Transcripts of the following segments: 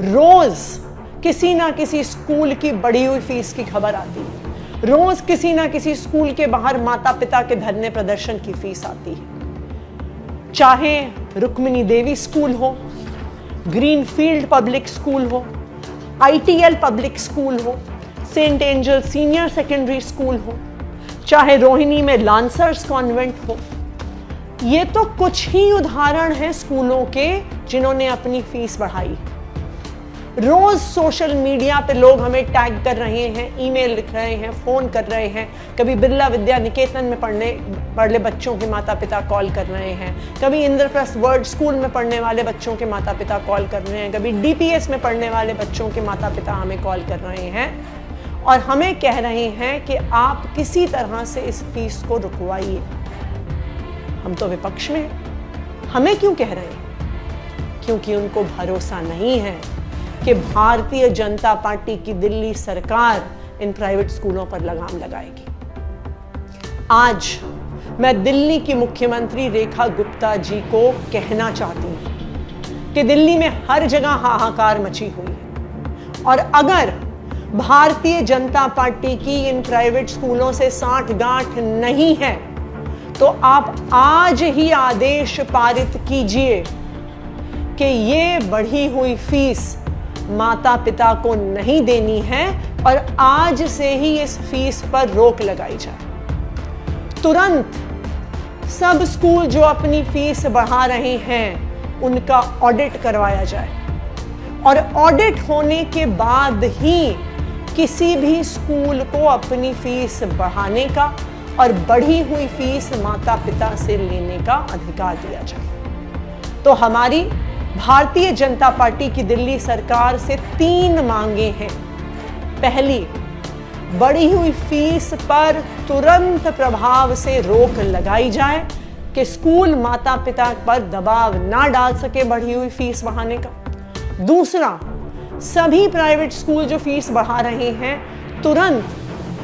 रोज किसी ना किसी स्कूल की बढ़ी हुई फीस की खबर आती है, रोज किसी ना किसी स्कूल के बाहर माता पिता के धरने प्रदर्शन की फीस आती है। चाहे रुक्मिणी देवी स्कूल हो, ग्रीनफील्ड पब्लिक स्कूल हो, ITL पब्लिक स्कूल हो, Saint Angel senior secondary school हो, चाहे रोहिणी में लांसर्स कॉन्वेंट हो, ये तो कुछ ही उदाहरण हैं स्कूलों के जिन्होंने अपनी फीस बढ़ाई। रोज सोशल मीडिया पे लोग हमें टैग कर रहे हैं, ईमेल लिख रहे हैं, फोन कर रहे हैं। कभी बिरला विद्या निकेतन में पढ़ने बच्चों के माता पिता कॉल कर रहे हैं, कभी इंद्रप्रस्थ वर्ल्ड स्कूल में पढ़ने वाले बच्चों के माता पिता कॉल कर रहे हैं, कभी DPS में पढ़ने वाले बच्चों के माता पिता हमें कॉल कर रहे हैं और हमें कह रहे हैं कि आप किसी तरह से इस फीस को रुकवाइए। हम तो विपक्ष में हैं, हमें क्यों कह रहे हैं? क्योंकि उनको भरोसा नहीं है कि भारतीय जनता पार्टी की दिल्ली सरकार इन प्राइवेट स्कूलों पर लगाम लगाएगी। आज मैं दिल्ली की मुख्यमंत्री रेखा गुप्ता जी को कहना चाहती हूं कि दिल्ली में हर जगह हाहाकार मची हुई है और अगर भारतीय जनता पार्टी की इन प्राइवेट स्कूलों से सांठगांठ नहीं है तो आप आज ही आदेश पारित कीजिए कि ये बढ़ी हुई फीस माता पिता को नहीं देनी है और आज से ही इस फीस पर रोक लगाई जाए। तुरंत सब स्कूल जो अपनी फीस बढ़ा रहे हैं उनका ऑडिट करवाया जाए और ऑडिट होने के बाद ही किसी भी स्कूल को अपनी फीस बढ़ाने का और बढ़ी हुई फीस माता पिता से लेने का अधिकार दिया जाए। तो हमारी भारतीय जनता पार्टी की दिल्ली सरकार से 3 मांगे हैं। पहली, बढ़ी हुई फीस पर तुरंत प्रभाव से रोक लगाई जाए कि स्कूल माता पिता पर दबाव ना डाल सके बढ़ी हुई फीस बढ़ाने का। दूसरा, सभी प्राइवेट स्कूल जो फीस बढ़ा रहे हैं तुरंत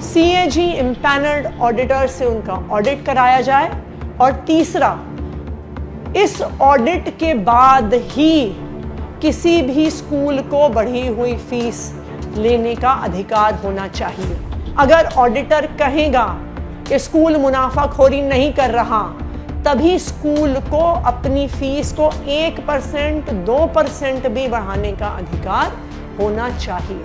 CAG इम्पैनल्ड ऑडिटर से उनका ऑडिट कराया जाए। और तीसरा, इस ऑडिट के बाद ही किसी भी स्कूल को बढ़ी हुई फीस लेने का अधिकार होना चाहिए। अगर ऑडिटर कहेगा कि स्कूल मुनाफाखोरी नहीं कर रहा, तभी स्कूल को अपनी फीस को 1%, 2% भी बढ़ाने का अधिकार होना चाहिए।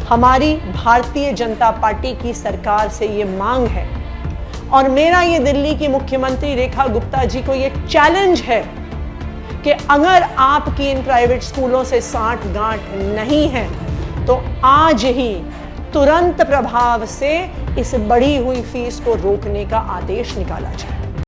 हमारी भारतीय जनता पार्टी की सरकार से ये मांग है और मेरा ये दिल्ली की मुख्यमंत्री रेखा गुप्ता जी को ये चैलेंज है कि अगर आपकी इन प्राइवेट स्कूलों से सांठगांठ नहीं है तो आज ही तुरंत प्रभाव से इस बढ़ी हुई फीस को रोकने का आदेश निकाला जाए।